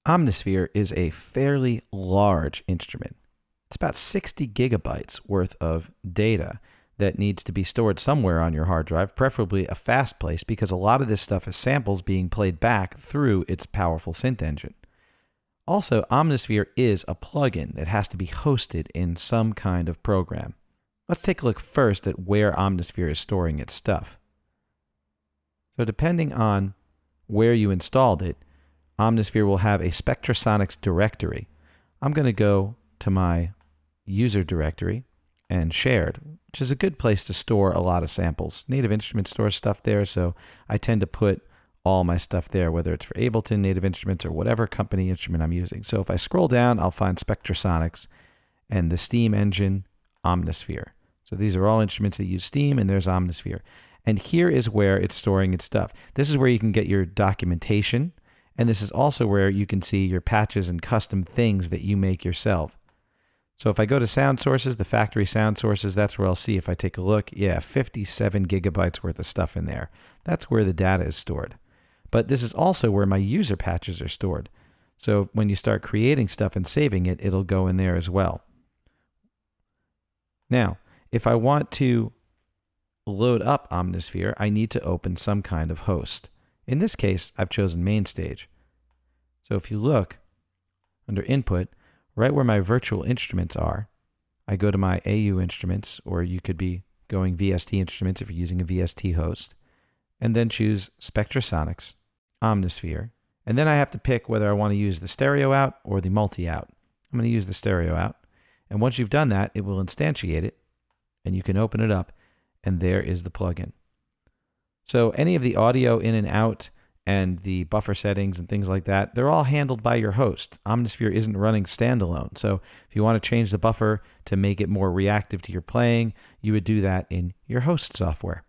Omnisphere is a fairly large instrument. It's about 60 gigabytes worth of data that needs to be stored somewhere on your hard drive, preferably a fast place, because a lot of this stuff is samples being played back through its powerful synth engine. Also, Omnisphere is a plugin that has to be hosted in some kind of program. Let's take a look first at where Omnisphere is storing its stuff. So depending on where you installed it, Omnisphere will have a Spectrasonics directory. I'm going to go to my user directory and shared, which is a good place to store a lot of samples. Native Instruments stores stuff there, so I tend to put all my stuff there, whether it's for Ableton, Native Instruments, or whatever company instrument I'm using. So if I scroll down, I'll find Spectrasonics and the Steam engine, Omnisphere. So these are all instruments that use Steam, and there's Omnisphere. And here is where it's storing its stuff. This is where you can get your documentation, and this is also where you can see your patches and custom things that you make yourself. So if I go to sound sources, the factory sound sources, that's where I'll see if I take a look. Yeah, 57 gigabytes worth of stuff in there. That's where the data is stored. But this is also where my user patches are stored. So when you start creating stuff and saving it, it'll go in there as well. Now, if I want to load up Omnisphere, I need to open some kind of host. In this case, I've chosen MainStage. So if you look under Input, right where my virtual instruments are, I go to my AU instruments, or you could be going VST instruments if you're using a VST host, and then choose Spectrasonics, Omnisphere, and then I have to pick whether I want to use the stereo out or the multi-out. I'm going to use the stereo out, and once you've done that, it will instantiate it, and you can open it up, and there is the plugin. So any of the audio in and out and the buffer settings and things like that, they're all handled by your host. Omnisphere isn't running standalone. So if you want to change the buffer to make it more reactive to your playing, you would do that in your host software.